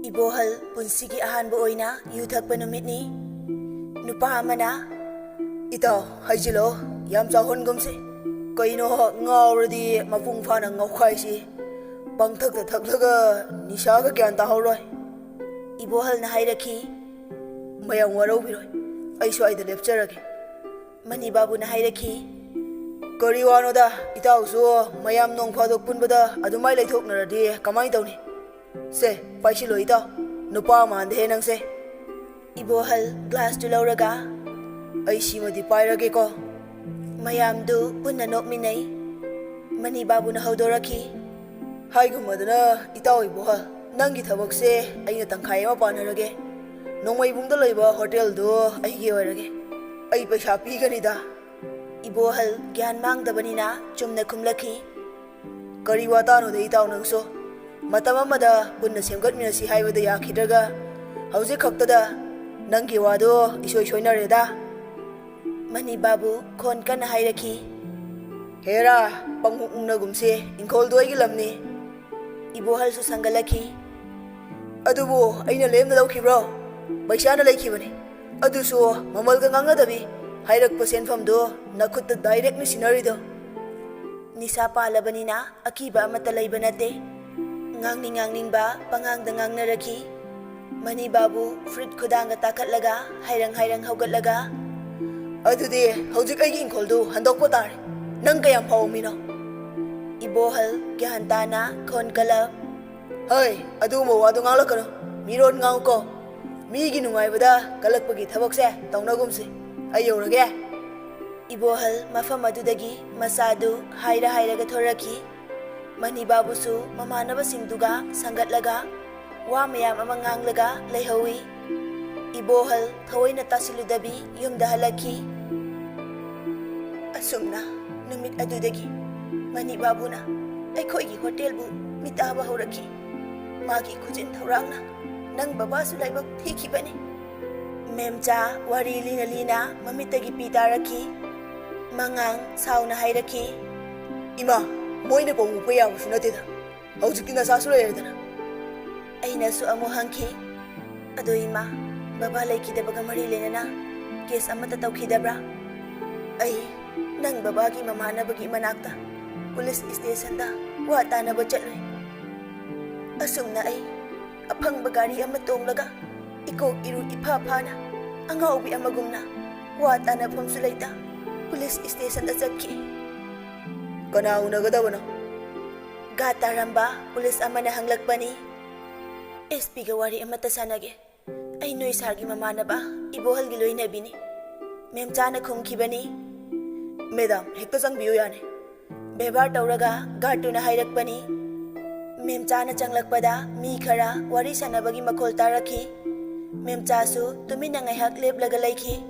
Ibohal punsigi ahanba oina yu thakpa numitni. Nupa amana Itaw haijilo yam chahon gumse kaino ngauradi mapung phana ngaukhai si pangthak ta thaklaga nisha ga gyan ta horoi Ibohal na hairakhi. mayang warau biroi ai swai da lepcharage Mani babu na hairakhi. kari wano da itaw so mayam nong phadok punbada adumai laithoknaradi kamai tawni se paisilo itaw nupa man de nang se Ibohal glass tu lauraga ai simadi pairage ko mayam du punna nokminai. Mani babu na haudorakhi. haigumadana itaw ibohal nangi thabak se aina tangkhai ma panarage nongmai bungda leiba hotel do ai ge oirage ai paisa pi gani da Ibohal gyan mangdabanina chumna khumlakhi. kari watano de itaw nangso matama mada punna semgatminasi haibada yakhidraga hauji khaktada nangi wado isoi soinare da Mani babu khon kana hairakhi. hera pangungna gumse ingkol doi gi lamni Ibohal su sangalakhi. adubu aina lemna laukhibro paisana leikhibani adusu mamal ga ngangadabi hairak pasenfam do nakhutta direct ni sinari do Nisa palabanina akiba amata laiba nate. Ngangning ba pangangda ngangnarakhi. Mani babu fruit khudanga takatlaga hairang haugatlaga. adudi haujik aigi ingkol do handokpa tare nang kayam phawmino Ibohal gyantana khon kalap. hai adu mo wadu ngalakano miron ngau ko migi nungaibada kalakpagi thabakse taunagumse ayorage Ibohal mafam adudagi masadu hairaga thorakhi. Mani babu su mamanaba singduga sangatlaga wa mayam ama nganglaga leihawi. Ibohal thawaina tasiludabi yumda halakhi. Asumna numit adudagi Mani babuna aikhoigi hotel bu mitaba horakhi. Magi khujin thorangna nang baba su laibak thikibani. Memcha wari lina mamitagi pitarakhi. Mangang sauna hairakhi. ima moine ko mu paya mu sunate da haujik na sasu le da Aina su amu hangki. Ado ima baba laikhidabaga mari lenana case amata tawkhidabra. Ai nang baba ki mamanabagi manakta police station da wa tanaba chatloi. Asumna ai aphangba gari ama tonglaga iko iru ipa phana angaubi amagumna wa tanafam su leita police station da chakki. kana unagadabana Gata ramba police amana hanglakbani. SP ga wari amata sanage. Ai noi sargi mamanaba Ibohal gi loinabini. Memchana khumkhibani. madam hekta sang biyo yani Bebar tauraga gartuna hairakbani. Memchana changlakpada mi khara wari sanabagi makhol tarakhi. Memchasu tumina ngaihak leplaga laikhi.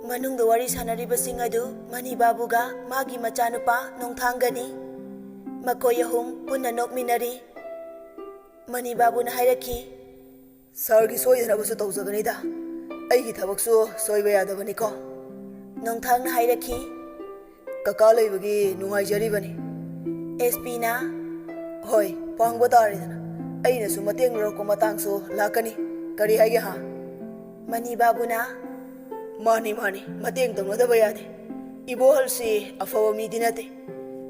Manungda wari sanaribasing adu Mani babuga magi machanupa nongthangani. Makoy ahum punna nokminari. Mani babu na hairakhi. sargi soidana basu tawjagani da aigi thabaksu soiba yadabani ko Nongthang na hairakhi. kaka leibagi nungai jaribani SP na hoi pangba taridana aina su mateng roko matang su lakani kari haige ha Mani babu na mani mateng tawna yade Ibohal si afawa mi dinate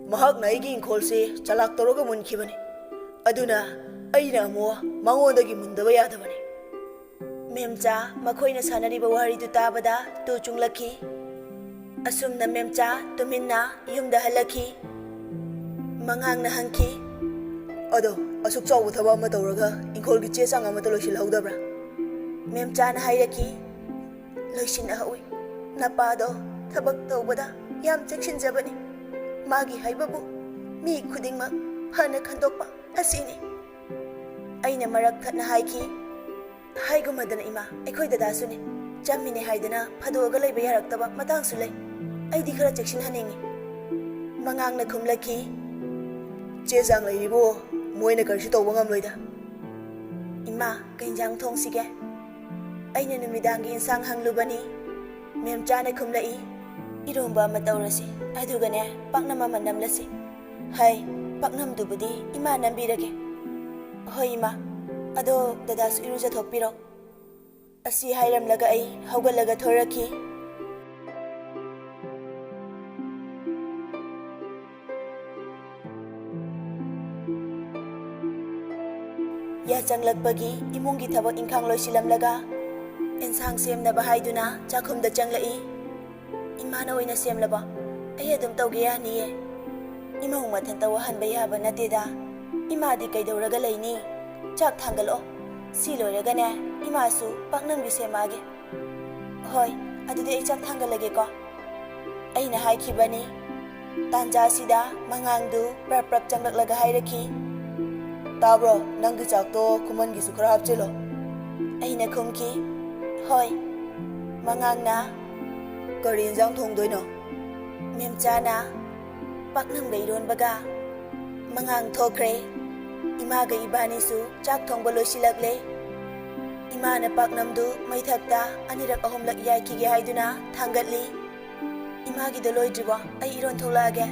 mahak na aigi ingkol si chalak toroga munkhibani aduna aina mo mangondagi mundaba yadabani Memcha makoyna sanariba wari du tabada tu chunglakhi. Asumna memcha tuminna yumda halakhi. Mangang na hangki. ado asuk chaw thaba ma tawraga ingkol gi che sang amata loisil haudabra Memcha na hairakhi. Loisin ahawi. Napado thabak tawbada yam chekshinjabani. Magi haibabu mi khudingmak phana khandokpa asini. Aina marak thatna haiki. Haigumadana ima aikhoi dadasuni chammine haidana phadoga leiba yaraktaba matangsu lei. Aidi khara chekshin haningi. Mangang na khumlakhi. che sang leiribo moina karshi tawba ngam loida Ima kainjang thongsige. Aina numidangi insang hanglubani. Memcha na khumlai. Iromba matawrasi adugane paknama manamlasi. Hai paknam dubudi ima nambirage. Hoi ima ꯑꯗꯣ ꯗꯗꯥꯁꯨ ꯏꯔꯨꯖꯊꯣꯛꯄꯤꯔꯣ꯫ ꯑꯁꯤ ꯍꯥꯏꯔꯝꯂꯒ ꯑꯩ ꯍꯧꯒꯠꯂꯒ ꯊꯣꯔꯛꯈꯤ꯫ ꯌꯥꯆꯪꯂꯛꯄꯒꯤ ꯏꯃꯨꯡꯒꯤ ꯊꯕꯛ ꯏꯪꯈꯥꯡ ꯂꯣꯏꯁꯤꯜꯂꯝꯂꯒ ꯏꯟꯁꯥꯡ ꯁꯦꯝꯅꯕ ꯍꯥꯏꯗꯨꯅ ꯆꯥꯛꯈꯨꯝꯗ ꯆꯪꯂꯛꯏ꯫ ꯏꯃꯥꯅ ꯑꯣꯏꯅ ꯁꯦꯝꯂꯕ? ꯑꯩ ꯑꯗꯨꯝ ꯇꯧꯒꯦ ꯌꯥꯅꯤꯌꯦ꯫ ꯏꯃꯧ ꯃꯊꯟꯇ ꯋꯥꯍꯟꯕ ꯌꯥꯕ ꯅꯠꯇꯦꯗ꯫ ꯏꯃꯥꯗꯤ ꯀꯩꯗꯧꯔꯒ ꯂꯩꯅꯤ? ꯆꯥꯛ ꯊꯥꯡꯒꯠꯂꯛꯑꯣ꯫ ꯁꯤ ꯂꯣꯏꯔꯒꯅꯦ ꯏꯃꯥꯁꯨ ꯄꯥꯛꯅꯝꯒꯤ ꯁꯦꯝꯃꯛꯑꯒꯦ꯫ ꯍꯣꯏ, ꯑꯗꯨꯗꯤ ꯑꯩ ꯆꯥꯛ ꯊꯥꯡꯒꯠꯂꯒꯦꯀꯣ꯫ ꯑꯩꯅ ꯍꯥꯏꯈꯤꯕꯅꯤ꯫ ꯇꯥꯟꯖꯥꯁꯤꯗ ꯃꯉꯥꯡꯗꯨ ꯄ꯭ꯔꯞ ꯄ꯭ꯔꯞ ꯆꯪꯂꯛꯂꯒ ꯍꯥꯏꯔꯛꯈꯤ, ꯇꯥꯕ꯭ꯔꯣ, ꯅꯪꯒꯤ ꯆꯥꯛꯇꯣ ꯈꯨꯃꯟꯒꯤꯁꯨ ꯈꯔ ꯍꯥꯞꯆꯤꯜꯂꯣ꯫ ꯑꯩꯅ ꯈꯨꯝꯈꯤ, ꯍꯣꯏ꯫ ꯃꯉꯥꯡꯅ, ꯀꯔꯤ ꯌꯦꯟꯖꯥꯡ ꯊꯣꯡꯗꯣꯏꯅꯣ? ꯃꯦꯝꯆꯥꯅ, ꯄꯥꯛꯅꯝꯒ ꯏꯔꯣꯟꯕꯒ꯫ ꯃꯉꯥꯡ ꯊꯣꯛꯈ꯭ꯔꯦ꯫ ꯏꯃꯥꯒ ꯏꯕꯥꯅꯤꯁꯨ ꯆꯥꯛ ꯊꯣꯡꯕ ꯂꯣꯏꯁꯤꯜꯂꯛꯂꯦ꯫ ꯏꯃꯥꯅ ꯄꯥꯛꯅꯝꯗꯨ ꯃꯩꯊꯛꯇ ꯑꯅꯤꯔꯛ ꯑꯍꯨꯝꯂꯛ ꯌꯥꯏꯈꯤꯒꯦ ꯍꯥꯏꯗꯨꯅ ꯊꯥꯡꯒꯠꯂꯤ꯫ ꯏꯃꯥꯒꯤꯗꯣ ꯂꯣꯏꯗ꯭ꯔꯤꯕꯣ? ꯑꯩ ꯏꯔꯣꯟ ꯊꯣꯛꯂꯛꯑꯒꯦ꯫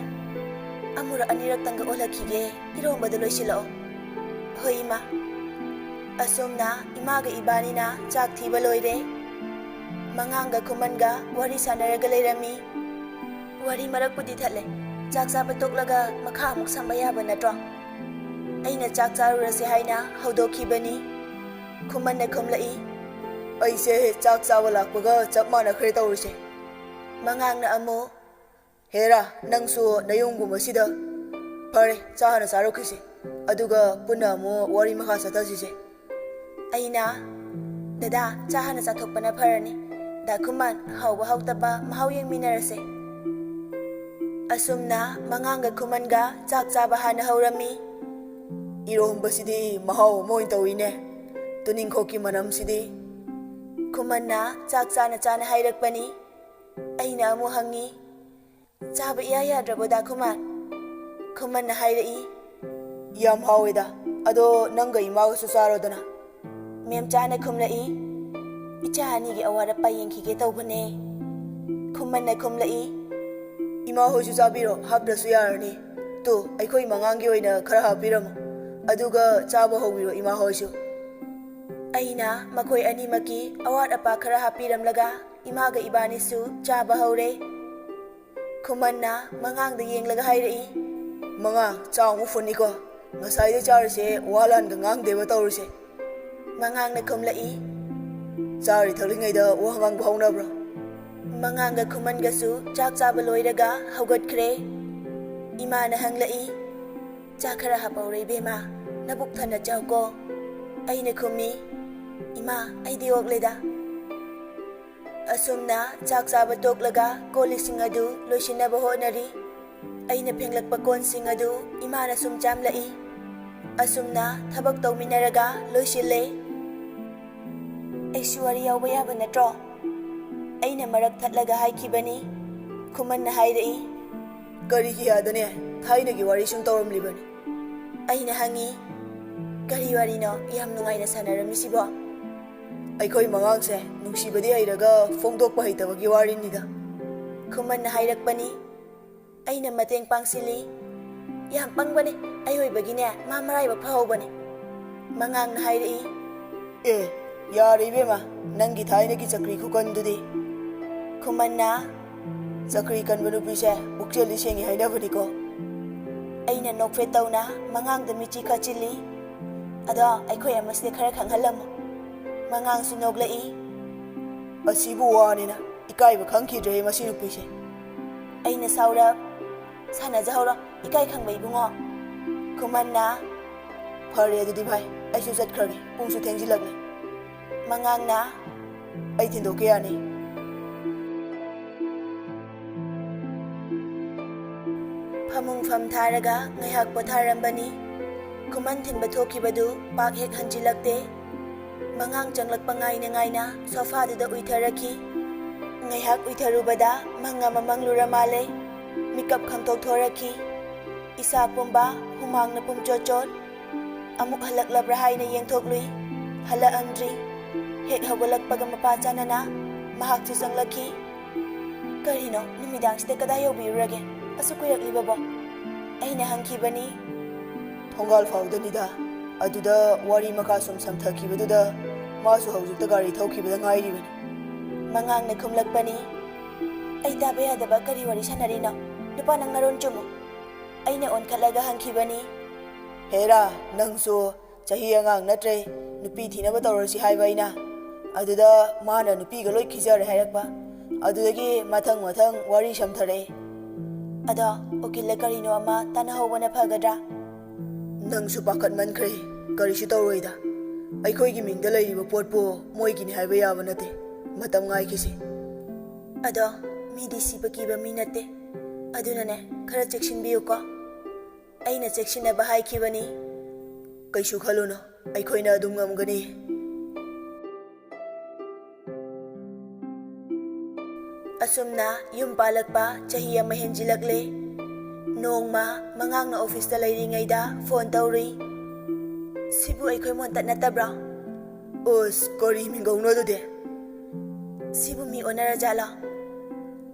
ꯑꯃꯨꯔꯛ ꯑꯅꯤꯔꯛꯇꯪꯒ ꯑꯣꯜꯍꯛꯈꯤꯒꯦ, ꯏꯔꯣꯟꯕꯗꯣ ꯂꯣꯏꯁꯤꯜꯂꯛꯑꯣ꯫ ꯍꯣꯏ ꯏꯃꯥ꯫ ꯑꯁꯨꯝꯅ ꯏꯃꯥꯒ ꯏꯕꯥꯅꯤꯅ ꯆꯥꯛ ꯊꯤꯕ ꯂꯣꯏꯔꯦ꯫ ꯃꯉꯥꯡꯒ ꯈꯨꯃꯟꯒ ꯋꯥꯔꯤ ꯁꯥꯟꯅꯔꯒ ꯂꯩꯔꯝꯃꯤ꯫ ꯋꯥꯔꯤ ꯃꯔꯛꯄꯨꯗꯤ ꯊꯠꯂꯦ꯫ ꯆꯥꯛ ꯆꯥꯕ ꯇꯣꯛꯂꯒ ꯃꯈꯥ ꯑꯃꯨꯛ ꯁꯝꯕ ꯌꯥꯕ ꯅꯠꯇ꯭ꯔꯣ? ꯑꯩꯅ ꯆꯥꯛ ꯆꯥꯔꯨꯔꯁꯦ ꯍꯥꯏꯅ ꯍꯧꯗꯣꯛꯈꯤꯕꯅꯤ꯫ ꯈꯨꯃꯟꯅ ꯈꯨꯝꯂꯛꯏ, ꯑꯩꯁꯦ ꯆꯥꯛ ꯆꯥꯕ ꯂꯥꯛꯄꯒ ꯆꯞ ꯃꯥꯟꯅꯈ꯭ꯔꯦ ꯇꯧꯔꯤꯁꯦ꯫ ꯃꯉꯥꯡꯅ ꯑꯃꯨꯛ, ꯍꯦꯔꯥ, ꯅꯪꯁꯨ ꯅꯌꯨꯝꯒꯨꯝꯕꯁꯤꯗ꯫ ꯐꯔꯦ, ꯆꯥ ꯍꯥꯟꯅ ꯆꯥꯔꯨꯈꯤꯁꯤ, ꯑꯗꯨꯒ ꯄꯨꯟꯅ ꯑꯃꯨꯛ ꯋꯥꯔꯤ ꯃꯈꯥ ꯆꯠꯊꯁꯤꯁꯦ꯫ ꯑꯩꯅ, ꯗꯗꯥ, ꯆꯥ ꯍꯥꯟꯅ ꯆꯥꯊꯣꯛꯄꯅ ꯐꯔꯅꯤ꯫ ꯗꯥ ꯈꯨꯃꯟ, ꯍꯥꯎꯕ ꯍꯥꯎꯇꯕ ꯃꯍꯥꯎ ꯌꯦꯡꯃꯤꯟꯅꯔꯁꯦ꯫ ꯑꯁꯨꯝꯅ ꯃꯉꯥꯡꯒ ꯈꯨꯃꯟꯒ ꯆꯥꯛ ꯆꯥꯕ ꯍꯥꯟꯅ ꯍꯧꯔꯝꯃꯤ꯫ ꯏꯔꯣꯝꯕꯁꯤꯗꯤ ꯃꯍꯥꯎ ꯑꯃ ꯑꯣꯏꯅ ꯇꯧꯏꯅꯦ, ꯇꯨꯅꯤꯡꯈꯣꯛꯀꯤ ꯃꯅꯝꯁꯤꯗꯤ꯫ ꯈꯨꯃꯟꯅ ꯆꯥꯛ ꯆꯥꯅ ꯆꯥꯅ ꯍꯥꯏꯔꯛꯄꯅꯤ꯫ ꯑꯩꯅ ꯑꯃꯨꯛ ꯍꯪꯉꯤ, ꯆꯥꯕ ꯏꯌꯥ ꯌꯥꯗ꯭ꯔꯕꯣ ꯗꯥ ꯈꯨꯃꯟ? ꯈꯨꯃꯟꯅ ꯍꯥꯏꯔꯛꯏ, ꯌꯥꯝ ꯍꯥꯎꯋꯦꯗ, ꯑꯗꯣ ꯅꯪꯒ ꯏꯃꯥꯒꯁꯨ ꯆꯥꯔꯣꯗꯅ꯫ ꯃꯦꯝꯆꯥꯅ ꯈꯨꯝꯂꯛꯏ, ꯏꯆꯥ ꯑꯅꯤꯒꯤ ꯑꯋꯥꯠ ꯑꯄꯥ ꯌꯦꯡꯈꯤꯒꯦ ꯇꯧꯕꯅꯦ꯫ ꯈꯨꯃꯟꯅ ꯈꯨꯝꯂꯛꯏ, ꯏꯃꯥ ꯍꯣꯏꯁꯨ ꯆꯥꯕꯤꯔꯣ, ꯍꯥꯞꯇ꯭ꯔꯁꯨ ꯌꯥꯔꯅꯤ꯫ ꯇꯨ, ꯑꯩꯈꯣꯏ ꯃꯉꯥꯡꯒꯤ ꯑꯣꯏꯅ ꯈꯔ ꯍꯥꯞꯄꯤꯔꯝꯃꯣ, ꯑꯗꯨꯒ ꯆꯥꯕ ꯍꯧꯕꯤꯔꯣ ꯏꯃꯥ ꯍꯣꯏꯁꯨ꯫ ꯑꯩꯅ ꯃꯈꯣꯏ ꯑꯅꯤꯃꯛꯀꯤ ꯑꯋꯥꯠ ꯑꯄꯥ ꯈꯔ ꯍꯥꯞꯄꯤꯔꯝꯂꯒ ꯏꯃꯥꯒ ꯏꯕꯥꯅꯤꯁꯨ ꯆꯥꯕ ꯍꯧꯔꯦ꯫ ꯈꯨꯃꯟꯅ ꯃꯉꯥꯡꯗ ꯌꯦꯡꯂꯒ ꯍꯥꯏꯔꯛꯏ, ꯃꯉꯥꯡ, ꯆꯥꯛ ꯑꯃꯨꯛ ꯐꯨꯠꯅꯤꯀꯣ, ꯉꯁꯥꯏꯗꯩ ꯆꯥꯔꯤꯁꯦ ꯋꯥ ꯂꯥꯟꯒ ꯉꯥꯡꯗꯦꯕ ꯇꯧꯔꯤꯁꯦ꯫ ꯃꯉꯥꯡꯅ ꯈꯨꯝꯂꯛꯏ, ꯆꯥꯔꯤ ꯊꯛꯂꯤꯉꯩꯗ ꯋꯥ ꯉꯥꯡꯕ ꯍꯧꯅꯕ꯭ꯔꯣ? ꯃꯉꯥꯡꯒ ꯈꯨꯃꯟꯒꯁꯨ ꯆꯥꯛ ꯆꯥꯕ ꯂꯣꯏꯔꯒ ꯍꯧꯒꯠꯈ꯭ꯔꯦ꯫ ꯏꯃꯥꯅ ꯍꯪꯂꯛꯏ, ꯆꯥꯛ ꯈꯔ ꯍꯥꯞꯄꯧꯔꯦ ꯏꯕꯦꯝꯃ, ꯅꯕꯨꯛ ꯊꯟꯅ ꯆꯥꯎꯀꯣ꯫ ꯑꯩꯅ ꯈꯨꯝꯃꯤ, ꯏꯃꯥ, ꯑꯩꯗꯤ ꯑꯣꯛꯂꯦꯗ꯫ ꯑꯁꯨꯝꯅ ꯆꯥꯛ ꯆꯥꯕ ꯇꯣꯛꯂꯒ ꯀꯣꯜꯂꯤꯛꯁꯤꯡ ꯑꯗꯨ ꯂꯣꯏꯁꯤꯟꯅꯕ ꯍꯣꯠꯅꯔꯤ꯫ ꯑꯩꯅ ꯐꯦꯡꯂꯛꯄ ꯀꯣꯟꯁꯤꯡ ꯑꯗꯨ ꯏꯃꯥꯅ ꯁꯨꯝ ꯆꯥꯝꯂꯛꯏ꯫ ꯑꯁꯨꯝꯅ ꯊꯕꯛ ꯇꯧꯃꯤꯟꯅꯔꯒ ꯂꯣꯏꯁꯤꯜꯂꯦ꯫ ꯑꯩꯁꯨ ꯋꯥꯔꯤ ꯌꯥꯎꯕ ꯌꯥꯕ ꯅꯠꯇ꯭ꯔꯣ? ꯑꯩꯅ ꯃꯔꯛ ꯊꯠꯂꯒ ꯍꯥꯏꯈꯤꯕꯅꯤ꯫ ꯈꯨꯃꯟꯅ ꯍꯥꯏꯔꯛꯏ, ꯀꯔꯤꯒꯤ ꯌꯥꯗꯅꯦ, ꯊꯥꯏꯅꯒꯤ ꯋꯥꯔꯤ ꯁꯨꯝ ꯇꯧꯔꯝꯂꯤꯕꯅꯤ꯫ ꯑꯩꯅ ꯍꯪꯉꯤ, ꯀꯔꯤ ꯋꯥꯔꯤꯅꯣ ꯌꯥꯝ ꯅꯨꯡꯉꯥꯏꯅ ꯁꯥꯟꯅꯔꯝꯃꯤꯁꯤꯕꯣ? ꯑꯩꯈꯣꯏ ꯃꯉꯥꯡꯁꯦ ꯅꯨꯡꯁꯤꯕꯗꯤ ꯍꯩꯔꯒ ꯐꯣꯡꯗꯣꯛꯄ ꯍꯩꯇꯕꯒꯤ ꯋꯥꯔꯤꯅꯤꯗ꯫ ꯈꯨꯃꯟꯅ ꯍꯥꯏꯔꯛꯄꯅꯤ꯫ ꯑꯩꯅ ꯃꯇꯦꯡ ꯄꯥꯡꯁꯤꯜꯂꯤ, ꯌꯥꯝ ꯄꯪꯕꯅꯦ, ꯑꯩ ꯑꯣꯏꯕꯒꯤꯅꯦ ꯃꯥ ꯃꯔꯥꯏꯕꯛ ꯐꯍꯧꯕꯅꯦ꯫ ꯃꯉꯥꯡꯅ ꯍꯥꯏꯔꯛꯏ, ꯑꯦ, ꯌꯥꯔꯦ ꯏꯕꯦꯝꯃ, ꯅꯪꯒꯤ ꯊꯥꯏꯅꯒꯤ ꯆꯀ꯭ꯔꯤ ꯈꯨꯀꯟꯗꯨꯗꯤ꯫ ꯈꯨꯃꯟꯅ, ꯆꯀ꯭ꯔꯤ ꯀꯟꯕ ꯅꯨꯄꯤꯁꯦ ꯄꯨꯛꯆꯦꯜꯗꯤ ꯁꯦꯡꯉꯤ ꯍꯥꯏꯅꯕꯅꯤꯀꯣ꯫ ꯑꯩꯅ ꯅꯣꯛꯐꯦꯠ ꯇꯧꯅ ꯃꯉꯥꯡꯗ ꯃꯤꯆꯤ ꯈꯠꯆꯤꯜꯂꯤ꯫ ꯑꯗꯣ ꯑꯩꯈꯣꯏ ꯑꯃꯁꯤꯗ ꯈꯔ ꯈꯪꯍꯜꯂꯝꯃꯨ꯫ ꯃꯉꯥꯡꯁꯨ ꯅꯣꯛꯂꯛꯏ, ꯑꯁꯤꯕꯨ ꯋꯥꯅꯤꯅ, ꯏꯀꯥꯏꯕ ꯈꯪꯈꯤꯗ꯭ꯔꯦ ꯃꯁꯤ ꯅꯨꯄꯤꯁꯦ꯫ ꯑꯩꯅ ꯁꯥꯎꯔꯛ, ꯁꯥꯟꯅꯖꯍꯧꯔꯣ ꯏꯀꯥꯏ ꯈꯪꯕ ꯏꯕꯨꯡꯉꯣ꯫ ꯈꯨꯃꯟꯅ, ꯐꯔꯦ ꯑꯗꯨꯗꯤ ꯚꯥꯏ, ꯑꯩꯁꯨ ꯆꯠꯈ꯭ꯔꯒꯦ, ꯄꯨꯡꯁꯨ ꯊꯦꯡꯖꯤꯜꯂꯛꯂꯦ꯫ ꯃꯉꯥꯡꯅ, ꯑꯩ ꯊꯤꯟꯗꯣꯛꯀꯦ ꯌꯥꯅꯤ꯫ ꯐꯃꯨꯡ ꯐꯝ ꯊꯥꯔꯒ ꯉꯥꯏꯍꯥꯛ ꯄꯣꯊꯥꯔꯝꯕꯅꯤ꯫ ꯈꯨꯃꯟ ꯊꯤꯟꯕ ꯊꯣꯛꯈꯤꯕꯗꯨ ꯄꯥꯛ ꯍꯦꯛ ꯍꯟꯖꯤꯜꯂꯛꯇꯦ꯫ ꯃꯉꯥꯡ ꯆꯪꯂꯛꯄ ꯉꯥꯏꯅ ꯉꯥꯏꯅ ꯁꯣꯐꯥꯗꯨꯗ ꯎꯏꯊꯔꯛꯈꯤ꯫ ꯉꯥꯏꯍꯥꯛ ꯎꯏꯊꯔꯨꯕꯗ ꯃꯪ ꯑꯃ ꯃꯪꯂꯨꯔ ꯃꯥꯜꯂꯦ꯫ ꯃꯤꯀꯞ ꯈꯪꯊꯣꯛꯊꯣꯔꯛꯈꯤ꯫ ꯏꯁꯥ ꯄꯨꯝꯕ ꯍꯨꯃꯥꯡꯅ ꯄꯨꯝꯆꯣꯠ ꯆꯣꯠ꯫ ꯑꯃꯨꯛ ꯍꯜꯂꯛꯂꯕ꯭ꯔꯥ ꯍꯥꯏꯅ ꯌꯦꯡꯊꯣꯛꯂꯨꯏ, ꯍꯜꯂꯛꯑꯝꯗ꯭ꯔꯤ꯫ ꯍꯦꯛ ꯍꯧꯒꯠꯂꯛꯄꯒ ꯃꯄꯥ ꯆꯥꯟꯅꯅ ꯃꯍꯥꯛꯁꯨ ꯆꯪꯂꯛꯈꯤ꯫ ꯀꯔꯤꯅꯣ, ꯅꯨꯃꯤꯗꯥꯡꯁꯤꯗ ꯀꯗꯥꯏ ꯌꯧꯕꯤꯔꯨꯔꯒꯦ, ꯑꯁꯨꯛ ꯀꯨꯏꯔꯛꯂꯤꯕꯕꯣ? ꯑꯩꯅ ꯍꯪꯈꯤꯕꯅꯤ꯫ ꯊꯣꯡꯒꯥꯜ ꯐꯥꯎꯗꯅꯤꯗ, ꯑꯗꯨꯗ ꯋꯥꯔꯤ ꯃꯈꯥ ꯁꯨꯝ ꯁꯝꯊꯈꯤꯕꯗꯨꯗ ꯃꯥꯁꯨ ꯍꯧꯖꯤꯛꯇ ꯒꯥꯔꯤ ꯊꯧꯈꯤꯕꯗ ꯉꯥꯏꯔꯤꯕꯅꯤ꯫ ꯃꯉꯥꯡꯅ ꯈꯨꯝꯂꯛꯄꯅꯤ, ꯑꯩ ꯇꯥꯕ ꯌꯥꯗꯕ ꯀꯔꯤ ꯋꯥꯔꯤ ꯁꯥꯟꯅꯔꯤꯅꯣ? ꯅꯨꯄꯥ ꯅꯪ ꯅꯔꯣꯟ ꯆꯨꯝꯃꯨ꯫ ꯑꯩꯅ ꯑꯣꯟꯈꯠꯂꯒ ꯍꯪꯈꯤꯕꯅꯤ꯫ ꯍꯦꯔꯥ, ꯅꯪꯁꯨ ꯆꯍꯤ ꯑꯉꯥꯡ ꯅꯠꯇ꯭ꯔꯦ, ꯅꯨꯄꯤ ꯊꯤꯅꯕ ꯇꯧꯔꯁꯤ ꯍꯥꯏꯕ ꯑꯩꯅ꯫ ꯑꯗꯨꯗ ꯃꯥꯅ ꯅꯨꯄꯤꯒ ꯂꯣꯏ ꯈꯤꯖꯔꯦ ꯍꯥꯏꯔꯛꯄ꯫ ꯑꯗꯨꯗꯒꯤ ꯃꯊꯪ ꯋꯥꯔꯤ ꯁꯝꯊꯔꯛꯑꯦ꯫ ꯑꯗꯣ ꯎꯀꯤꯜꯗ ꯀꯔꯤꯅꯣ ꯑꯃ ꯇꯥꯟꯅꯍꯧꯕꯅ ꯐꯒꯗ꯭ꯔꯥ? ꯅꯪꯁꯨ ꯄꯥꯈꯠꯃꯟꯈ꯭ꯔꯦ, ꯀꯔꯤꯁꯨ ꯇꯧꯔꯣꯏꯗ꯫ ꯑꯩꯈꯣꯏꯒꯤ ꯃꯤꯡꯗ ꯂꯩꯔꯤꯕ ꯄꯣꯠꯄꯨ ꯃꯣꯏꯒꯤꯅꯤ ꯍꯥꯏꯕ ꯌꯥꯕ ꯅꯠꯇꯦ꯫ ꯃꯇꯝ ꯉꯥꯏꯈꯤꯁꯤ꯫ ꯑꯗꯣ ꯃꯤꯗꯤ ꯁꯤꯕ ꯀꯤꯕ ꯃꯤ ꯅꯠꯇꯦ, ꯑꯗꯨꯅꯅꯦ ꯈꯔ ꯆꯦꯛꯁꯤꯟꯕꯤꯌꯨꯀꯣ꯫ ꯑꯩꯅ ꯆꯦꯛꯁꯤꯟꯅꯕ ꯍꯥꯏꯈꯤꯕꯅꯤ꯫ ꯀꯩꯁꯨ ꯈꯜꯂꯨꯅꯨ, ꯑꯩꯈꯣꯏꯅ ꯑꯗꯨꯝ ꯉꯝꯒꯅꯤ꯫ ꯑꯁꯨꯝꯅ ꯌꯨꯝ ꯄꯥꯜꯂꯛꯄ ꯆꯍꯤ ꯑꯃ ꯍꯦꯟꯖꯤꯜꯂꯛꯂꯦ꯫ ꯅꯣꯡꯃ ꯃꯉꯥꯡꯅ ꯑꯣꯐꯤꯁꯇ ꯂꯩꯔꯤꯉꯩꯗ ꯐꯣꯟ ꯇꯧꯔꯤ꯫ ꯁꯤꯕꯨ ꯑꯩꯈꯣꯏ ꯃꯣꯟꯇꯠ ꯅꯠꯇꯕ꯭ꯔꯣ? ꯑꯁ, ꯀꯔꯤ ꯃꯤꯡꯒꯧꯅꯣ ꯑꯗꯨꯗꯤ? ꯁꯤꯕꯨ ꯃꯤ ꯑꯣꯟꯅꯔꯖꯥꯠꯂꯣ?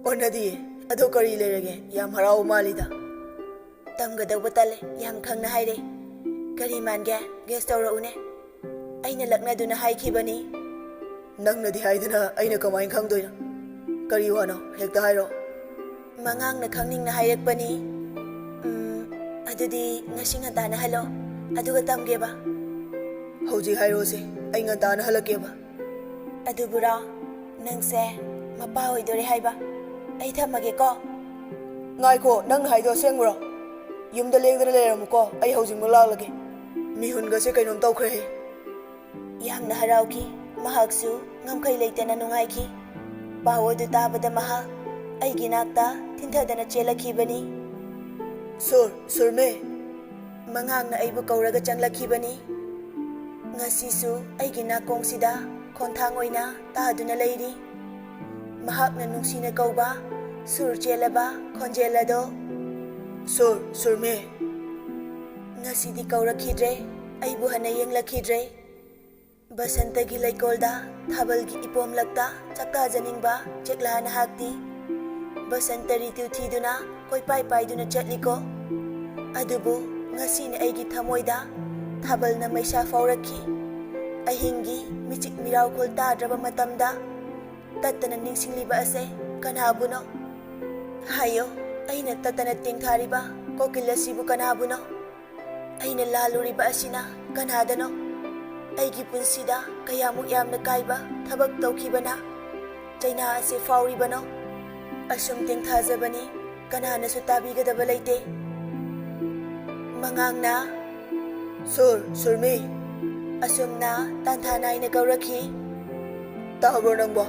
ꯑꯣꯟꯅꯗꯤꯌꯦ, ꯑꯗꯣ ꯀꯔꯤ ꯂꯩꯔꯒꯦ? ꯌꯥꯝ ꯍꯔꯥꯎꯕ ꯃꯥꯜꯂꯤꯗ꯫ ꯇꯝꯒꯗꯧꯕ ꯇꯜꯂꯦ, ꯌꯥꯝ ꯈꯪꯅ ꯍꯥꯏꯔꯦ꯫ ꯀꯔꯤ ꯃꯥꯟꯒꯦ? ꯒꯦꯁ ꯇꯧꯔꯛꯎꯅꯦ꯫ ꯑꯩꯅ ꯂꯛꯅꯗꯨꯅ ꯍꯥꯏꯈꯤꯕꯅꯤ꯫ ꯅꯪꯅꯗꯤ ꯍꯥꯏꯗꯅ ꯑꯩꯅ ꯀꯃꯥꯏꯅ ꯈꯪꯗꯣꯏꯅꯣ? ꯀꯔꯤ ꯋꯥꯅꯣ, ꯍꯦꯛꯇ ꯍꯥꯏꯔꯛꯑꯣ꯫ ꯃꯉꯥꯡꯅ ꯈꯪꯅꯤꯡꯅ ꯍꯥꯏꯔꯛꯄꯅꯤ꯫ ꯑꯗꯨꯗꯤ ꯉꯁꯤ ꯉꯟꯇꯥꯅ ꯍꯜꯂꯣ, ꯑꯗꯨꯒ ꯇꯝꯒꯦꯕ꯫ ꯍꯧꯖꯤꯛ ꯍꯥꯏꯔꯣꯁꯦ, ꯑꯩ ꯉꯟꯇꯥꯅ ꯍꯜꯂꯛꯀꯦꯕ꯫ ꯑꯗꯨꯕꯨꯔꯣ, ꯅꯪꯁꯦ ꯃꯄꯥ ꯑꯣꯏꯗꯣꯔꯦ ꯍꯥꯏꯕ? ꯑꯩ ꯊꯝꯃꯒꯦꯀꯣ꯫ ꯉꯥꯏꯈꯣ, ꯅꯪꯅ ꯍꯥꯏꯗꯣ ꯑꯁꯦꯡꯕ꯭ꯔꯣ? ꯌꯨꯝꯗ ꯂꯦꯡꯗꯅ ꯂꯩꯔꯝꯃꯨꯀꯣ, ꯑꯩ ꯍꯧꯖꯤꯛꯃꯛ ꯂꯥꯛꯂꯒꯦ꯫ ꯃꯤꯍꯨꯟꯒꯁꯦ ꯀꯩꯅꯣꯝ ꯇꯧꯈ꯭ꯔꯦꯍꯦ꯫ ꯌꯥꯝꯅ ꯍꯔꯥꯎꯈꯤ, ꯃꯍꯥꯛꯁꯨ ꯉꯝꯈꯩ ꯂꯩꯇꯅ ꯅꯨꯡꯉꯥꯏꯈꯤ꯫ ꯄꯥꯎ ꯑꯗꯨ ꯇꯥꯕꯗ ꯃꯍꯥꯛ ꯑꯩꯒꯤ ꯅꯥꯛꯇ ꯊꯤꯟꯊꯗꯅ ꯆꯦꯜꯂꯛꯈꯤꯕꯅꯤ꯫ ꯁꯨꯔꯃꯦ꯫ ꯃꯉꯥꯡꯅ ꯑꯩꯕꯨ ꯀꯧꯔꯒ ꯆꯪꯂꯛꯈꯤꯕꯅꯤ꯫ ꯉꯁꯤꯁꯨ ꯑꯩꯒꯤ ꯅꯥꯀꯣꯡꯁꯤꯗ ꯈꯣꯟꯊꯥꯡ ꯑꯣꯏꯅ ꯇꯥꯗꯨꯅ ꯂꯩꯔꯤ꯫ ꯃꯍꯥꯛꯅ ꯅꯨꯡꯁꯤꯅ ꯀꯧꯕ ꯁꯨꯔ ꯆꯦꯜꯂꯕ ꯈꯣꯟꯖꯦꯜ ꯑꯗꯣ꯫ ꯁꯨꯔꯃꯦ꯫ ꯉꯁꯤꯗꯤ ꯀꯧꯔꯛꯈꯤꯗ꯭ꯔꯦ, ꯑꯩꯕꯨ ꯍꯟꯅ ꯌꯦꯡꯂꯛꯈꯤꯗ꯭ꯔꯦ꯫ ꯕꯁꯟꯇꯒꯤ ꯂꯩꯀꯣꯜꯗ ꯊꯥꯕꯜꯒꯤ ꯏꯄꯣꯝꯂꯛꯇ ꯆꯥꯛꯇꯥꯖꯅꯤꯡꯕ ꯆꯦꯛꯂꯥ ꯅꯍꯥꯛꯇꯤ ꯕꯁꯟꯇ ꯔꯤꯇꯨ ꯊꯤꯗꯨꯅ ꯀꯣꯏꯄꯥꯏ ꯄꯥꯏꯗꯨꯅ ꯆꯠꯂꯤꯀꯣ꯫ ꯑꯗꯨꯕꯨ ꯉꯁꯤꯅ ꯑꯩꯒꯤ ꯊꯃꯣꯏꯗ ꯊꯥꯕꯜꯅ ꯃꯩꯁꯥ ꯐꯥꯎꯔꯛꯈꯤ꯫ ꯑꯍꯤꯡꯒꯤ ꯃꯤꯆꯤꯛ ꯃꯤꯔꯥꯎꯈꯣꯜ ꯇꯥꯗ꯭ꯔꯕ ꯃꯇꯝꯗ ꯇꯠꯇꯅ ꯅꯤꯡꯁꯤꯡꯂꯤꯕ ꯑꯁꯦ ꯀꯅꯥꯕꯨꯅꯣ? ꯍꯥꯏꯌꯣ, ꯑꯩꯅ ꯇꯠꯇꯅ ꯇꯦꯡꯊꯥꯔꯤꯕ ꯀꯣꯀꯤꯜ ꯑꯁꯤꯕꯨ ꯀꯅꯥꯕꯨꯅꯣ? ꯑꯩꯅ ꯂꯥꯜꯂꯨꯔꯤꯕ ꯑꯁꯤꯅ ꯀꯅꯥꯗꯅꯣ? ꯑꯩꯒꯤ ꯄꯨꯟꯁꯤꯗ ꯀꯌꯥꯃꯨꯛ ꯌꯥꯝꯅ ꯀꯥꯏꯕ ꯊꯕꯛ ꯇꯧꯈꯤꯕꯅ ꯆꯩꯅꯥ ꯑꯁꯤ ꯐꯥꯎꯔꯤꯕꯅꯣ? ꯑꯁꯨꯝ ꯇꯦꯡꯊꯥꯖꯕꯅꯤ, ꯀꯅꯥꯅꯁꯨ ꯇꯥꯕꯤꯒꯗꯕ ꯂꯩꯇꯦ꯫ ꯃꯉꯥꯡꯅ ꯁꯨꯔꯃꯦ꯫ ꯑꯁꯨꯝꯅ ꯇꯥꯟꯊꯥ ꯅꯥꯏꯅ ꯀꯧꯔꯛꯈꯤ꯫ ꯇꯥꯕ꯭ꯔꯣ ꯅꯪꯕꯣ?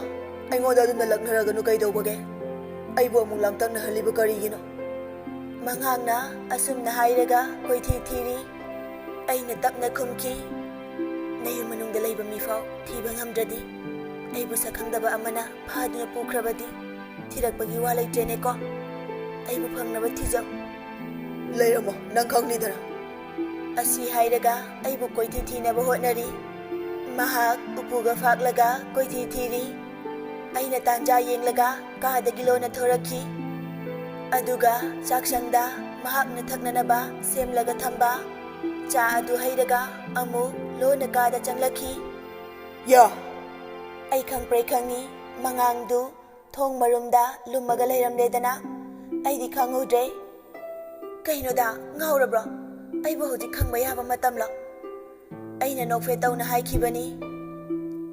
ꯑꯩꯉꯣꯟꯗ ꯑꯗꯨꯝꯅ ꯂꯛꯅꯔꯒꯅꯨ ꯀꯩꯗꯧꯕꯒꯦ? ꯑꯩꯕꯨ ꯑꯃꯨꯛ ꯂꯥꯡꯇꯛꯅꯍꯜꯂꯤꯕ ꯀꯔꯤꯒꯤꯅꯣ? ꯃꯉꯥꯡꯅ ꯑꯁꯨꯝꯅ ꯍꯥꯏꯔꯒ ꯀꯣꯏꯊꯤ ꯊꯤꯔꯤ꯫ ꯑꯩꯅ ꯇꯞꯅ ꯈꯨꯝꯈꯤ, ꯅꯌꯨꯝ ꯃꯅꯨꯡꯗ ꯂꯩꯕ ꯃꯤꯐꯥꯎ ꯊꯤꯕ ꯉꯝꯗ꯭ꯔꯗꯤ ꯑꯩꯕꯨ ꯁꯛꯈꯪꯗꯕ ꯑꯃꯅ ꯐꯥꯗꯨꯅ ꯄꯨꯈ꯭ꯔꯕꯗꯤ ꯊꯤꯔꯛꯄꯒꯤ ꯋꯥ ꯂꯩꯇ꯭ꯔꯦꯅꯦꯀꯣ꯫ ꯑꯩꯕꯨ ꯐꯪꯅꯕ ꯊꯤꯖꯧ꯫ ꯂꯩꯔꯝꯃꯣ, ꯅꯪ ꯈꯪꯅꯤꯗꯅ꯫ ꯑꯁꯤ ꯍꯥꯏꯔꯒ ꯑꯩꯕꯨ ꯀꯣꯏꯊꯤ ꯊꯤꯅꯕ ꯍꯣꯠꯅꯔꯤ꯫ ꯃꯍꯥꯛ ꯎꯄꯨꯒ ꯐꯥꯛꯂꯒ ꯀꯣꯏꯊꯤ ꯊꯤꯔꯤ꯫ ꯑꯩꯅ ꯇꯥꯟꯖꯥ ꯌꯦꯡꯂꯒ ꯀꯥꯗꯒꯤ ꯂꯣꯟꯅ ꯊꯣꯔꯛꯈꯤ꯫ ꯑꯗꯨꯒ ꯆꯥꯛꯁꯪꯗ ꯃꯍꯥꯛꯅ ꯊꯛꯅꯅꯕ ꯁꯦꯝꯂꯒ ꯊꯝꯕ ꯆꯥ ꯑꯗꯨ ꯍꯩꯔꯒ ꯑꯃꯨꯛ ꯂꯣꯟꯅ ꯀꯥꯗ ꯆꯪꯂꯛꯈꯤ꯫ ꯌꯥ! ꯑꯩ ꯈꯪꯄ꯭ꯔꯩ ꯈꯪꯉꯤ, ꯃꯉꯥꯡꯗꯨ ꯊꯣꯡ ꯃꯔꯨꯝꯗ ꯂꯨꯝꯃꯒ ꯂꯩꯔꯝꯂꯦꯗꯅ꯫ ꯑꯩꯗꯤ ꯈꯪꯍꯧꯗ꯭ꯔꯦ꯫ ꯀꯩꯅꯣꯗ, ꯉꯥꯎꯔꯕ꯭ꯔꯣ? ꯑꯩꯕꯨ ꯍꯧꯖꯤꯛ ꯈꯪꯕ ꯌꯥꯕ ꯃꯇꯝꯂꯣ? ꯑꯩꯅ ꯅꯣꯛꯐꯦꯠ ꯇꯧꯅ ꯍꯥꯏꯈꯤꯕꯅꯤ꯫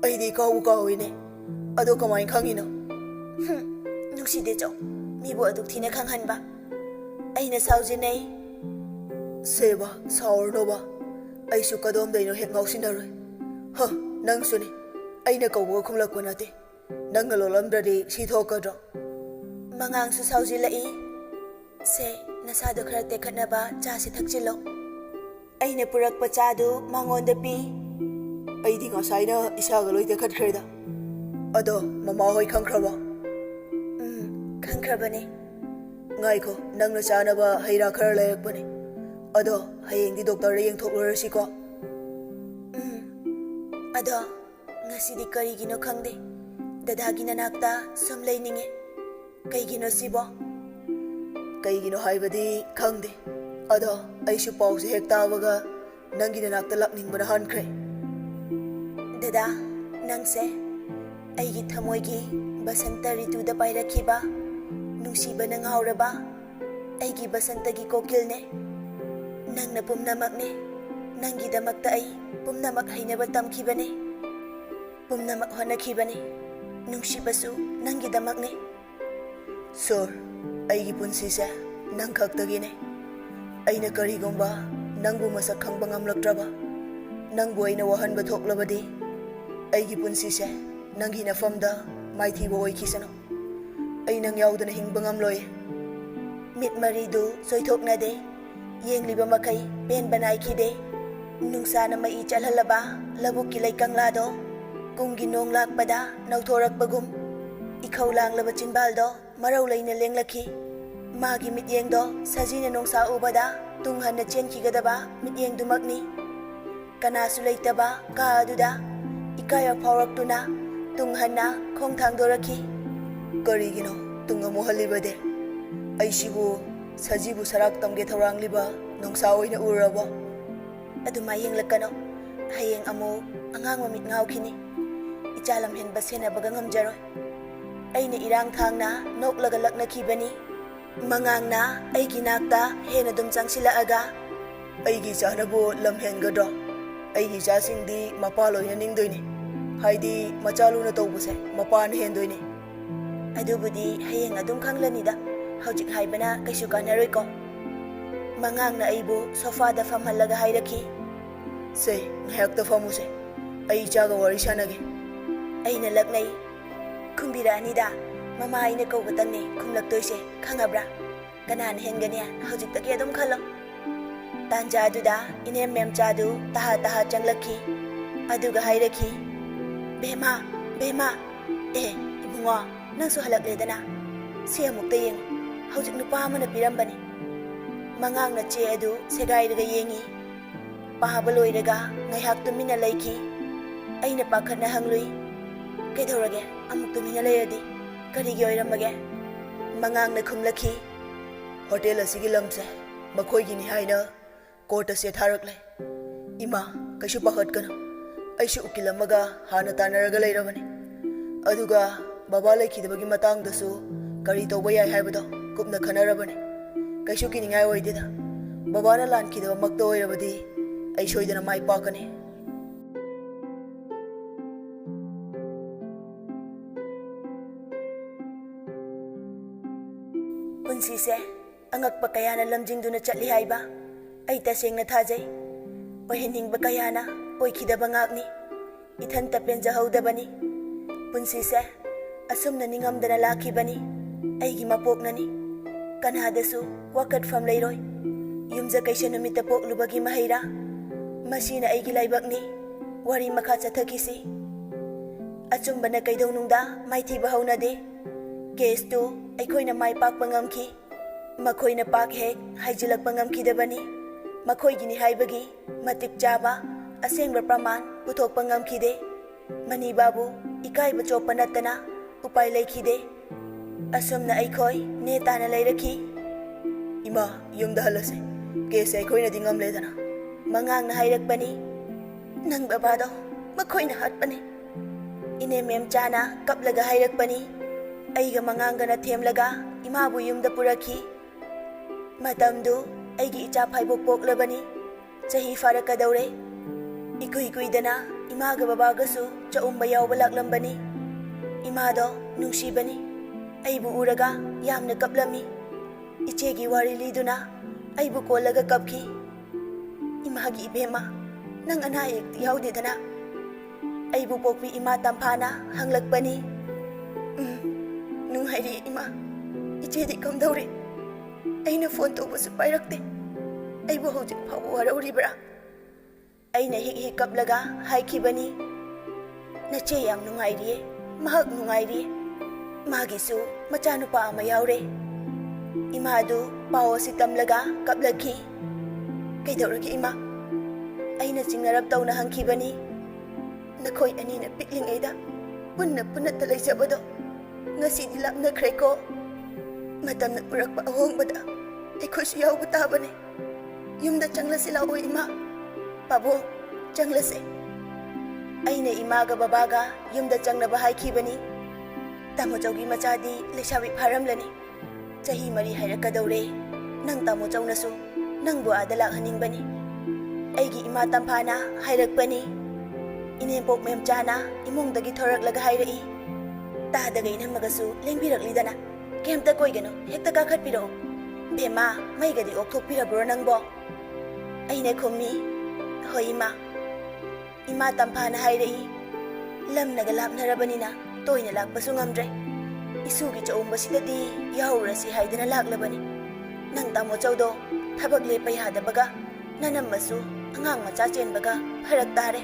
ꯑꯩꯗꯤ ꯀꯥꯎꯕꯨ ꯀꯥꯎꯏꯅꯦ, ꯑꯗꯣ ꯀꯃꯥꯏꯅ ꯈꯪꯉꯤꯅꯣ? ꯅꯨꯡꯁꯤꯗꯦꯆꯣ, ꯃꯤꯕꯨ ꯑꯗꯨꯛ ꯊꯤꯅ ꯈꯪꯍꯟꯕ꯫ ꯑꯩꯅ ꯁꯥꯎꯖꯤꯟꯅꯩ꯫ ꯁꯦꯕ, ꯁꯥꯎꯔꯅꯣꯕ, ꯑꯩꯁꯨ ꯀꯗꯣꯝꯗꯩꯅꯣ ꯍꯦꯛ ꯉꯥꯎꯁꯤꯟꯅꯔꯣꯏ꯫ ꯅꯪꯁꯨꯅꯦ, ꯑꯩꯅ ꯀꯧꯕꯒ ꯈꯨꯝꯂꯛꯄ ꯅꯠꯇꯦ꯫ ꯅꯪꯅ ꯂꯣꯠꯂꯝꯗ꯭ꯔꯗꯤ ꯁꯤ ꯊꯣꯛꯀꯗ꯭ꯔꯣ? ꯃꯉꯥꯡꯁꯨ ꯁꯥꯎꯖꯤꯜꯂꯛꯏ꯫ ꯁꯦ, ꯅꯁꯥꯗꯣ ꯈꯔ ꯇꯦꯛꯈꯠꯅꯕ ꯆꯥꯁꯤ ꯊꯛꯆꯤꯜꯂꯣ꯫ ꯑꯩꯅ ꯄꯨꯔꯛꯄ ꯆꯥꯗꯨ ꯃꯉꯣꯟꯗ ꯄꯤ꯫ ꯑꯩꯗꯤ ꯉꯁꯥꯏꯅ ꯏꯁꯥꯒ ꯂꯣꯏ ꯇꯦꯛꯈꯠꯈ꯭ꯔꯦꯗ꯫ ꯑꯗꯣ ꯃꯃꯥꯍꯣꯏ ꯈꯪꯈ꯭ꯔꯕꯣ? ꯈꯪꯈ꯭ꯔꯕꯅꯦ꯫ ꯉꯥꯏꯈꯣ, ꯅꯪꯅ ꯆꯥꯅꯕ ꯍꯩ ꯔꯥ ꯈꯔ ꯂꯩꯔꯛꯄꯅꯦ꯫ ꯑꯗꯣ ꯍꯌꯦꯡꯗꯤ ꯗꯣꯛꯇꯔꯗ ꯌꯦꯡꯊꯣꯛꯂꯨꯔꯁꯤꯀꯣ? ꯑꯗꯣ ꯉꯁꯤꯗꯤ ꯀꯔꯤꯒꯤꯅꯣ ꯈꯪꯗꯦ, ꯗꯗꯥꯒꯤ ꯅꯅꯥꯛꯇ ꯁꯨꯝ ꯂꯩꯅꯤꯡꯉꯦ꯫ ꯀꯩꯒꯤꯅꯣ ꯁꯤꯕꯣ? ꯀꯩꯒꯤꯅꯣ ꯍꯥꯏꯕꯗꯤ ꯈꯪꯗꯦ, ꯑꯗꯣ ꯑꯩꯁꯨ ꯄꯥꯎꯁꯦ ꯍꯦꯛ ꯇꯥꯕꯒ ꯅꯪꯒꯤ ꯅꯅꯥꯛꯇ ꯂꯥꯛꯅꯤꯡꯕꯅ ꯍꯟꯈ꯭ꯔꯦ꯫ ꯗꯗꯥ, ꯅꯪꯁꯦ ꯑꯩꯒꯤ ꯊꯃꯣꯏꯒꯤ ꯕꯁꯟꯇ ꯔꯤꯇꯨꯗ ꯄꯥꯏꯔꯛꯈꯤꯕ ꯅꯨꯡꯁꯤꯕꯅ ꯉꯥꯎꯔꯕ ꯑꯩꯒꯤ ꯕꯁꯟꯇꯒꯤ ꯀꯣꯀꯤꯜꯅꯦ꯫ ꯅꯪꯅ ꯄꯨꯝꯅꯃꯛꯅꯦ꯫ ꯅꯪꯒꯤꯗꯃꯛꯇ ꯑꯩ ꯄꯨꯝꯅꯃꯛ ꯍꯩꯅꯕ ꯇꯝꯈꯤꯕꯅꯦ, ꯄꯨꯝꯅꯃꯛ ꯍꯣꯠꯅꯈꯤꯕꯅꯦ, ꯅꯨꯡꯁꯤꯕꯁꯨ ꯅꯪꯒꯤꯗꯃꯛꯅꯦ꯫ ꯁꯣꯔ, ꯑꯩꯒꯤ ꯄꯨꯟꯁꯤꯁꯦ ꯅꯪ ꯈꯛꯇꯒꯤꯅꯦ꯫ ꯑꯩꯅ ꯀꯔꯤꯒꯨꯝꯕ ꯅꯪꯕꯨ ꯃꯁꯛ ꯈꯪꯕ ꯉꯝꯂꯛꯇ꯭ꯔꯕ, ꯅꯪꯕꯨ ꯑꯩꯅ ꯋꯥꯍꯟꯕ ꯊꯣꯛꯂꯕꯗꯤ ꯑꯩꯒꯤ ꯄꯨꯟꯁꯤꯁꯦ ꯅꯪꯒꯤ ꯅꯐꯝꯗ ꯃꯥꯏꯊꯤꯕ ꯑꯣꯏꯈꯤꯁꯅꯨ꯫ ꯑꯩ ꯅꯪ ꯌꯥꯎꯗꯅ ꯍꯤꯡꯕ ꯉꯝꯂꯣꯏ꯫ ꯃꯤꯠ ꯃꯔꯤꯗꯨ ꯆꯣꯏꯊꯣꯛꯅꯗꯦ, ꯌꯦꯡꯂꯤꯕ ꯃꯈꯩ ꯄꯦꯟꯕ ꯅꯥꯏꯈꯤꯗꯦ꯫ ꯅꯨꯡꯁꯥꯅ ꯃꯩ ꯆꯠꯍꯜꯂꯕ ꯂꯧꯕꯨꯛꯀꯤ ꯂꯩꯀꯪꯂꯥꯗꯣ ꯀꯨꯝꯒꯤ ꯅꯣꯡ ꯂꯥꯛꯄꯗ ꯅꯧꯊꯣꯔꯛꯄꯒꯨꯝ ꯏꯈꯧ ꯂꯥꯡꯂꯕ ꯆꯤꯟꯕꯥꯜꯗꯣ ꯃꯔꯧ ꯂꯩꯅ ꯂꯦꯡꯂꯛꯈꯤ꯫ ꯃꯥꯒꯤ ꯃꯤꯠꯌꯦꯡꯗꯣ ꯁꯖꯤꯅ ꯅꯣꯡꯁꯥ ꯎꯕꯗ ꯇꯨꯡ ꯍꯟꯅ ꯆꯦꯟꯈꯤꯒꯗꯕ ꯃꯤꯠꯌꯦꯡꯗꯨꯃꯛꯅꯤ꯫ ꯀꯅꯥꯁꯨ ꯂꯩꯇꯕ ꯀꯥ ꯑꯗꯨꯗ ꯏꯀꯥꯏꯕ ꯐꯥꯎꯔꯛꯇꯨꯅ ꯇꯨꯡ ꯍꯟꯅ ꯈꯣꯡ ꯊꯥꯡꯗꯣꯔꯛꯈꯤ꯫ ꯀꯔꯤꯒꯤꯅꯣ ꯇꯨꯡ ꯑꯃꯨꯛ ꯍꯜꯂꯤꯕꯗꯤ? ꯑꯩꯁꯤꯕꯨ ꯁꯖꯤꯕꯨ ꯁꯔꯥꯛ ꯇꯝꯒꯦ ꯊꯧꯔꯥꯡꯂꯤꯕ ꯅꯣꯡꯁꯥ ꯑꯣꯏꯅ ꯎꯔꯕꯣ? ꯑꯗꯨꯃꯥꯏ ꯌꯦꯡꯂꯛꯀꯅꯣ꯫ ꯍꯌꯦꯡ ꯑꯃꯨꯛ ꯑꯉꯥꯡꯕ ꯃꯤꯠ ꯉꯥꯎꯈꯤꯅꯤ꯫ ꯏꯆꯥ ꯂꯝꯍꯦꯟꯕ ꯁꯦꯟꯅꯕꯒ ꯉꯝꯖꯔꯣꯏ꯫ ꯑꯩꯅ ꯏꯔꯥꯡ ꯊꯥꯡꯅ ꯅꯣꯛꯂꯒ ꯂꯛꯅꯈꯤꯕꯅꯤ꯫ ꯃꯉꯥꯡꯅ ꯑꯩꯒꯤ ꯅꯥꯛꯇ ꯍꯦꯟꯅ ꯑꯗꯨꯝ ꯆꯪꯁꯤꯜꯂꯛꯑꯒ, ꯑꯩꯒꯤ ꯏꯆꯥꯅꯕꯨ ꯂꯝ ꯍꯦꯟꯒꯗ꯭ꯔꯣ? ꯑꯩꯒꯤ ꯏꯆꯥꯁꯤꯡꯗꯤ ꯃꯄꯥ ꯂꯣꯏꯅ ꯅꯤꯡꯗꯣꯏꯅꯤ꯫ ꯍꯥꯏꯗꯤ ꯃꯆꯥ ꯂꯨꯅ ꯇꯧꯕꯁꯦ ꯃꯄꯥꯅ ꯍꯦꯟꯗꯣꯏꯅꯤ꯫ ꯑꯗꯨꯕꯨꯗꯤ ꯍꯌꯦꯡ ꯑꯗꯨꯝ ꯈꯪꯂꯅꯤꯗ꯫ ꯍꯧꯖꯤꯛ ꯍꯥꯏꯕꯅ ꯀꯩꯁꯨ ꯀꯥꯟꯅꯔꯣꯏꯀꯣ꯫ ꯃꯉꯥꯡꯅ ꯑꯩꯕꯨ ꯁꯣꯐꯥꯗ ꯐꯝꯍꯜꯂꯒ ꯍꯥꯏꯔꯛꯈꯤ, ꯁꯦ, ꯉꯥꯏꯍꯥꯛꯇ ꯐꯝꯃꯨꯁꯦ, ꯑꯩ ꯏꯆꯥꯒ ꯋꯥꯔꯤ ꯁꯥꯟꯅꯒꯦ꯫ ꯑꯩꯅ ꯂꯛꯅꯩ꯫ ꯈꯨꯝꯕꯤꯔꯛꯑꯅꯤꯗ, ꯃꯃꯥ ꯑꯩꯅ ꯀꯧꯕꯇꯪꯅꯦ ꯈꯨꯝꯂꯛꯇꯣꯏꯁꯦ, ꯈꯪꯉꯕ꯭ꯔꯥ? ꯀꯅꯥꯅ ꯍꯦꯟꯒꯅꯤ ꯍꯧꯖꯤꯛꯇꯒꯤ ꯑꯗꯨꯝ ꯈꯜꯂꯣ꯫ ꯇꯥꯟꯖꯥ ꯑꯗꯨꯗ ꯏꯅꯦꯝ ꯃꯦꯝꯆꯥꯗꯨ ꯇꯍꯥ ꯇꯍꯥ ꯆꯪꯂꯛꯈꯤ꯫ ꯑꯗꯨꯒ ꯍꯥꯏꯔꯛꯈꯤ, ꯕꯦꯝꯃ, ꯕꯦꯝꯃ, ꯏꯕꯨꯡꯉꯣ, ꯅꯪꯁꯨ ꯍꯜꯂꯛꯂꯦꯗꯅ꯫ ꯁꯤ ꯑꯃꯨꯛꯇ ꯌꯦꯡꯉꯨ, ꯍꯧꯖꯤꯛ ꯅꯨꯄꯥ ꯑꯃꯅ ꯄꯤꯔꯝꯕꯅꯤ꯫ ꯃꯉꯥꯡꯅ ꯆꯦ ꯑꯗꯨ ꯁꯦꯒꯥꯏꯔꯒ ꯌꯦꯡꯉꯤ꯫ ꯄꯥꯕ ꯂꯣꯏꯔꯒ ꯉꯥꯏꯍꯥꯛ ꯇꯨꯃꯤꯟꯅ ꯂꯩꯈꯤ꯫ ꯑꯩꯅ ꯄꯥꯈꯠꯅ ꯍꯪꯂꯨꯏ, ꯀꯩꯗꯧꯔꯒꯦ ꯑꯃꯨꯛ ꯇꯨꯃꯤꯟꯅ ꯂꯩꯔꯗꯤ? ꯀꯔꯤꯒꯤ ꯑꯣꯏꯔꯝꯃꯒꯦ? ꯃꯉꯥꯡꯅ ꯈꯨꯝꯂꯛꯈꯤ, ꯍꯣꯇꯦꯜ ꯑꯁꯤꯒꯤ ꯂꯝꯁꯦ ꯃꯈꯣꯏꯒꯤꯅꯤ ꯍꯥꯏꯅ ꯀꯣꯔꯠꯇ ꯆꯦ ꯊꯥꯔꯛꯂꯦ꯫ ꯏꯃꯥ, ꯀꯩꯁꯨ ꯄꯥꯈꯠꯀꯅꯨ꯫ ꯑꯩꯁꯨ ꯎꯀꯤꯜ ꯑꯃꯒ ꯍꯥꯟꯅ ꯇꯥꯟꯅꯔꯒ ꯂꯩꯔꯕꯅꯤ꯫ ꯑꯗꯨꯒ ꯕꯕꯥ ꯂꯩꯈꯤꯗꯕꯒꯤ ꯃꯇꯥꯡꯗꯁꯨ ꯀꯔꯤ ꯇꯧꯕ ꯌꯥꯏ ꯍꯥꯏꯕꯗꯣ ꯀꯨꯞꯅ ꯈꯟꯅꯔꯕꯅꯤ꯫ ꯀꯩꯁꯨ ꯀꯤꯅꯤꯡꯉꯥꯏ ꯑꯣꯏꯗꯦꯗ꯫ ꯕꯕꯥꯅ ꯂꯥꯟꯈꯤꯗꯕꯃꯛꯇ ꯑꯣꯏꯔꯕꯗꯤ ꯑꯩ ꯁꯣꯏꯗꯅ ꯃꯥꯏ ꯄꯥꯛꯀꯅꯤ꯫ ꯄꯨꯟꯁꯤꯁꯦ ꯑꯉꯛꯄ ꯀꯌꯥꯅ ꯂꯝꯖꯤꯡꯗꯨꯅ ꯆꯠꯂꯤ ꯍꯥꯏꯕ ꯑꯩ ꯇꯁꯦꯡꯅ ꯊꯥꯖꯩ꯫ ꯑꯣꯏꯍꯟꯅꯤꯡꯕ ꯀꯌꯥꯅ ꯑꯣꯏꯈꯤꯗꯕ ꯉꯥꯛꯅꯤ꯫ ꯏꯊꯟꯇ ꯄꯦꯟꯖꯍꯧꯗꯕꯅꯤ꯫ ꯄꯨꯟꯁꯤꯁꯦ ꯑꯁꯨꯝꯅ ꯅꯤꯡꯉꯝꯗꯅ ꯂꯥꯛꯈꯤꯕꯅꯤ꯫ ꯑꯩꯒꯤ ꯃꯄꯣꯛꯅꯅꯤ꯫ ꯀꯅꯥꯗꯁꯨ ꯋꯥꯀꯠꯐꯝ ꯂꯩꯔꯣꯏ꯫ ꯌꯨꯝꯖꯀꯩꯁ ꯅꯨꯃꯤꯠꯇ ꯄꯣꯛꯂꯨꯕꯒꯤ ꯃꯍꯩꯔꯥ? ꯃꯁꯤꯅ ꯑꯩꯒꯤ ꯂꯥꯏꯕꯛꯅꯤ꯫ ꯋꯥꯔꯤ ꯃꯈꯥ ꯆꯠꯊꯈꯤꯁꯤ꯫ ꯑꯆꯨꯝꯕꯅ ꯀꯩꯗꯧꯅꯨꯡꯗ ꯃꯥꯏꯊꯤꯕ ꯍꯧꯅꯗꯦ꯫ ꯀꯦꯁꯇꯨ ꯑꯩꯈꯣꯏꯅ ꯃꯥꯏ ꯄꯥꯛꯄ ꯉꯝꯈꯤ꯫ ꯃꯈꯣꯏꯅ ꯄꯥꯛ ꯍꯦꯛ ꯍꯥꯏꯖꯤꯜꯂꯛꯄ ꯉꯝꯈꯤꯗꯕꯅꯤ꯫ ꯃꯈꯣꯏꯒꯤꯅꯤ ꯍꯥꯏꯕꯒꯤ ꯃꯇꯤꯛ ꯆꯥꯕ ꯑꯁꯦꯡꯕ ꯄ꯭ꯔꯃꯥꯟ ꯄꯨꯊꯣꯛꯄ ꯉꯝꯈꯤꯗꯦ꯫ ꯃꯅꯤꯕꯥꯕꯨ ꯏꯀꯥꯏꯕ ꯆꯣꯞꯄ ꯅꯠꯇꯅ ꯎꯄꯥꯏ ꯂꯩꯈꯤꯗꯦ꯫ ꯑꯁꯨꯝꯅ ꯑꯩꯈꯣꯏ ꯅꯦꯇꯥꯅ ꯂꯩꯔꯛꯈꯤ꯫ ꯏꯃꯥ, ꯌꯨꯝꯗ ꯍꯜꯂꯁꯦ꯫ ꯀꯦꯁꯁꯦ ꯑꯩꯈꯣꯏꯅꯗꯤ ꯉꯝꯂꯦꯗꯅ꯫ ꯃꯉꯥꯡꯅ ꯍꯥꯏꯔꯛꯄꯅꯤ꯫ ꯅꯪ ꯕꯕꯥꯗꯣ ꯃꯈꯣꯏꯅ ꯍꯥꯠꯄꯅꯤ꯫ ꯏꯅꯦ ꯃꯦꯝꯆꯥꯅ ꯀꯞꯂꯒ ꯍꯥꯏꯔꯛꯄꯅꯤ꯫ ꯑꯩꯒ ꯃꯉꯥꯡꯒꯅ ꯊꯦꯝꯂꯒ ꯏꯃꯥꯕꯨ ꯌꯨꯝꯗ ꯄꯨꯔꯛꯈꯤ꯫ ꯃꯇꯝꯗꯨ ꯑꯩꯒꯤ ꯏꯆꯥ ꯐꯥꯏꯕꯣꯛ ꯄꯣꯛꯂꯕꯅꯤ꯫ ꯆꯍꯤ ꯐꯥꯔꯛꯀꯗꯧꯔꯦ꯫ ꯏꯀꯨꯏ ꯀꯨꯏꯗꯅ ꯏꯃꯥꯒ ꯕꯕꯥꯒꯁꯨ ꯆꯥꯛꯎꯝꯕ ꯌꯥꯎꯕ ꯂꯥꯛꯂꯝꯕꯅꯤ꯫ ꯏꯃꯥꯗꯣ ꯅꯨꯡꯁꯤꯕꯅꯤ꯫ ꯑꯩꯕꯨ ꯎꯔꯒ ꯌꯥꯝꯅ ꯀꯞꯂꯝꯃꯤ꯫ ꯏꯆꯦꯒꯤ ꯋꯥꯔꯤ ꯂꯤꯗꯨꯅ ꯑꯩꯕꯨ ꯀꯣꯜꯂꯒ ꯀꯞꯈꯤ꯫ ꯏꯃꯥꯒꯤ ꯏꯕꯦꯝꯃ, ꯅꯪ ꯑꯅꯥ ꯑꯌꯦꯛꯇꯤ ꯌꯥꯎꯗꯦꯗꯅ? ꯑꯩꯕꯨ ꯄꯣꯛꯄꯤ ꯏꯃꯥ ꯇꯝꯐꯥꯅ ꯍꯪꯂꯛꯄꯅꯤ꯫ ꯅꯨꯡꯉꯥꯏꯔꯤ ꯏꯃꯥ꯫ ꯏꯆꯦꯗꯤ ꯀꯝꯗꯧꯔꯤ? ꯑꯩꯅ ꯐꯣꯟ ꯇꯧꯕꯁꯨ ꯄꯥꯏꯔꯛꯇꯦ꯫ ꯑꯩꯕꯨ ꯍꯧꯖꯤꯛ ꯐꯥꯎꯕ ꯋꯥꯔꯧꯔꯤꯕ꯭ꯔꯥ? ꯑꯩꯅ ꯍꯤꯛ ꯍꯤꯛ ꯀꯞꯂꯒ ꯍꯥꯏꯈꯤꯕꯅꯤ꯫ ꯅꯆꯦ ꯌꯥꯝ ꯅꯨꯡꯉꯥꯏꯔꯤꯌꯦ꯫ ꯃꯍꯥꯛ ꯅꯨꯡꯉꯥꯏꯔꯤꯌꯦ꯫ ꯃꯥꯒꯤꯁꯨ ꯃꯆꯥꯅꯨꯄꯥ ꯑꯃ ꯌꯥꯎꯔꯦ꯫ ꯏꯃꯥꯗꯨ ꯄꯥꯎ ꯑꯁꯤ ꯇꯝꯂꯒ ꯀꯞꯂꯛꯈꯤ꯫ ꯀꯩꯗꯧꯔꯒꯦ ꯏꯃꯥ? ꯑꯩꯅ ꯆꯤꯡꯅꯔꯞ ꯇꯧꯅ ꯍꯪꯈꯤꯕꯅꯤ꯫ ꯅꯈꯣꯏ ꯑꯅꯤꯅ ꯄꯤꯛꯂꯤꯉꯩꯗ ꯄꯨꯟꯅ ꯄꯨꯟꯅꯇ ꯂꯩꯖꯕꯗꯣ ꯉꯁꯤꯗꯤ ꯂꯥꯞꯅꯈ꯭ꯔꯦꯀꯣ꯫ ꯃꯇꯝꯅ ꯄꯨꯔꯛꯄ ꯑꯍꯣꯡꯕꯗ ꯑꯩꯈꯣꯏꯁꯨ ꯌꯥꯎꯕ ꯇꯥꯕꯅꯤ꯫ ꯌꯨꯝꯗ ꯆꯪꯂꯁꯤ ꯂꯥꯛꯑꯣ ꯏꯃꯥ꯫ ꯄꯥꯕꯨꯡ ꯆꯪꯂꯁꯦ ꯑꯩꯅ ꯏꯃꯥꯒ ꯕꯕꯥꯒ ꯌꯨꯝꯗ ꯆꯪꯅꯕ ꯍꯥꯏꯈꯤꯕꯅꯤ ꯇꯥꯃꯣꯆꯧꯒꯤ ꯃꯆꯥꯗꯤ ꯂꯩꯁꯥꯕꯤ ꯐꯥꯔꯝꯂꯅꯤ ꯆꯍꯤ 4 ꯍꯥꯏꯔꯛꯀꯗꯧꯔꯦ ꯅꯪ ꯇꯥꯃꯣꯆꯧꯅꯁꯨ ꯅꯪꯕꯨ ꯑꯥꯗ ꯂꯥꯛꯍꯟꯅꯤꯡꯕꯅꯤ ꯑꯩꯒꯤ ꯏꯃꯥ ꯇꯝꯐꯥꯅ ꯍꯥꯏꯔꯛꯄꯅꯤ ꯏꯅꯦꯝꯄꯣꯛ ꯃꯦꯝꯆꯥꯅ ꯏꯃꯨꯡꯗꯒꯤ ꯊꯣꯔꯛꯂꯒ ꯍꯥꯏꯔꯛꯏ ꯇꯥꯗꯒ ꯏꯅꯝꯃꯒꯁꯨ ꯂꯦꯡꯕꯤꯔꯛꯂꯤꯗꯅ ꯀꯩꯝꯇ ꯀꯣꯏꯒꯅꯨ ꯍꯦꯛꯇ ꯀꯥꯈꯠꯄꯤꯔꯛꯑꯣ ꯕꯦꯝꯃ ꯃꯩꯒꯗꯤ ꯑꯣꯛꯊꯣꯛꯄꯤꯔꯕ꯭ꯔꯣ ꯅꯪꯕꯣ ꯑꯩꯅ ꯈꯨꯝꯃꯤ ꯍꯣꯏ ꯏꯃꯥ ꯏꯃꯥ ꯇꯝꯐꯥꯅ ꯍꯥꯏꯔꯛꯏ ꯂꯝꯅꯒ ꯂꯥꯞꯅꯔꯕꯅꯤꯅ ꯇꯣꯏꯅ ꯂꯥꯛꯄꯁꯨ ꯉꯝꯗ꯭ꯔꯦ ꯏꯁꯨꯒꯤ ꯆꯥꯛꯎꯝꯕꯁꯤꯗꯗꯤ ꯌꯥꯎꯔꯨꯔꯁꯤ ꯍꯥꯏꯗꯅ ꯂꯥꯛꯂꯕꯅꯤ ꯅꯪ ꯇꯥꯃꯣꯆꯧꯗꯣ ꯊꯕꯛ ꯂꯦꯞꯄ ꯌꯥꯗꯕꯒ ꯅꯅꯝꯃꯁꯨ ꯑꯉꯥꯡ ꯃꯆꯥ ꯆꯦꯟꯕꯒ ꯐꯔꯛ ꯇꯥꯔꯦ